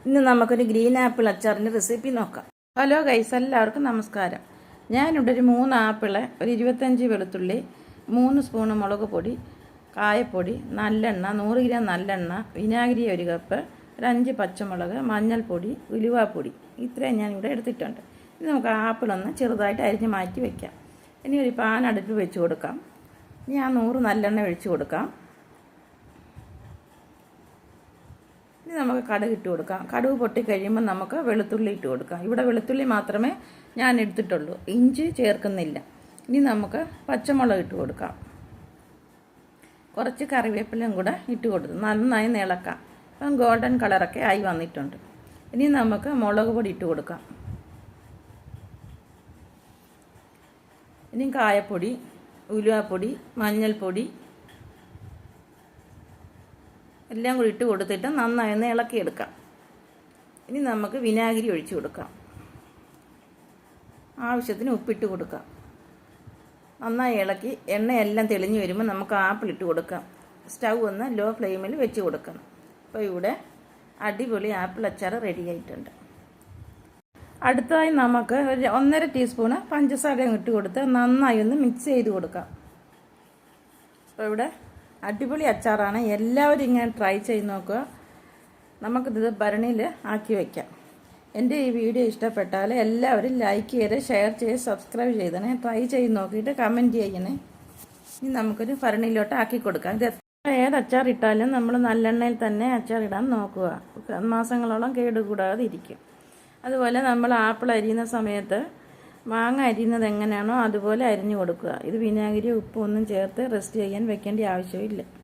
ഇന്ന് നമുക്കൊരു green apple അച്ചാറിൻ്റെ recipe നോക്കാം. ഹലോ ഗൈസ്, എല്ലാവർക്കും നമസ്കാരം. ഞാനിവിടെ ഒരു 3 ആപ്പിള്, ഒരു 25 വെളുത്തുള്ളി, 3 സ്പൂൺ മുളക് പൊടി, കായപ്പൊടി, നല്ലെണ്ണ, 100 ഗ്രാം നല്ലെണ്ണ, വിനാഗിരി 1 കപ്പ്, ഒരു 5 പച്ചമുളക്, മഞ്ഞൾപ്പൊടി, ഉലുവാപ്പൊടി, ഇത്രയും ഞാനിവിടെ എടുത്തിട്ടുണ്ട്. ഇനി നമുക്ക് ആപ്പിളൊന്ന് ചെറുതായിട്ട് അരിഞ്ഞ് മാറ്റി വയ്ക്കാം. ഇനി ഒരു പാൻ അടുപ്പിൽ വെച്ച് കൊടുക്കാം. ഇനി ആ 100 നല്ലെണ്ണ ഒഴിച്ച് കൊടുക്കാം. ഇനി നമുക്ക് കടുക് ഇട്ട് കൊടുക്കാം. കടുക് പൊട്ടിക്കഴിയുമ്പോൾ നമുക്ക് വെളുത്തുള്ളി ഇട്ട് കൊടുക്കാം. ഇവിടെ വെളുത്തുള്ളി മാത്രമേ ഞാൻ എടുത്തിട്ടുള്ളൂ, ഇഞ്ചി ചേർക്കുന്നില്ല. ഇനി നമുക്ക് പച്ചമുളക് ഇട്ട് കൊടുക്കാം. കുറച്ച് കറിവേപ്പിലയും കൂടെ ഇട്ട് കൊടുത്തു നന്നായി ഇളക്കാം. ഇപ്പം ഗോൾഡൻ കളറൊക്കെ ആയി വന്നിട്ടുണ്ട്. ഇനി നമുക്ക് മുളക് പൊടി ഇട്ട് കൊടുക്കാം. ഇനി കായപ്പൊടി, ഉലുവാപ്പൊടി, മഞ്ഞൾപ്പൊടി എല്ലാം കൂടി ഇട്ട് കൊടുത്തിട്ട് നന്നായി ഒന്ന് ഇളക്കിയെടുക്കാം. ഇനി നമുക്ക് വിനാഗിരി ഒഴിച്ചു കൊടുക്കാം. ആവശ്യത്തിന് ഉപ്പിട്ട് കൊടുക്കാം. നന്നായി ഇളക്കി എണ്ണയെല്ലാം തെളിഞ്ഞ് വരുമ്പോൾ നമുക്ക് ആപ്പിൾ ഇട്ട് കൊടുക്കാം. സ്റ്റൗ ഒന്ന് ലോ ഫ്ലെയിമിൽ വെച്ച് കൊടുക്കണം. അപ്പോൾ ഇവിടെ അടിപൊളി ആപ്പിൾ അച്ചാർ റെഡി ആയിട്ടുണ്ട്. അടുത്തതായി നമുക്ക് ഒരു 1.5 ടീസ്പൂണ് പഞ്ചസാരയും ഇട്ട് കൊടുത്ത് നന്നായി ഒന്ന് മിക്സ് ചെയ്ത് കൊടുക്കാം. അപ്പോൾ ഇവിടെ അടിപൊളി അച്ചാറാണ്. എല്ലാവരും ഇങ്ങനെ ട്രൈ ചെയ്ത് നോക്കുക. നമുക്കിത് ഭരണിയിൽ ആക്കി വയ്ക്കാം. എൻ്റെ ഈ വീഡിയോ ഇഷ്ടപ്പെട്ടാൽ എല്ലാവരും ലൈക്ക് ചെയ്ത് ഷെയർ ചെയ്ത് സബ്സ്ക്രൈബ് ചെയ്തണേ. ട്രൈ ചെയ്ത് നോക്കിയിട്ട് കമൻറ്റ് ചെയ്യണേ. ഇനി നമുക്കൊരു ഭരണിയിലോട്ട് ആക്കി കൊടുക്കാം. ഇത് ഏത് അച്ചാർ ഇട്ടാലും നമ്മൾ നല്ലെണ്ണയിൽ തന്നെ അച്ചാർ ഇടാൻ നോക്കുക. മാസങ്ങളോളം കേടുകൂടാതെ ഇരിക്കും. അതുപോലെ നമ്മൾ ആപ്പിൾ അരിയുന്ന സമയത്ത് മാങ്ങ അരിയുന്നത് എങ്ങനെയാണോ അതുപോലെ അരിഞ്ഞു കൊടുക്കുക. ഇത് വിനാഗിരി ഉപ്പൊന്നും ചേർത്ത് റെസ്റ്റ് ചെയ്യാൻ വെക്കേണ്ട ആവശ്യമില്ല.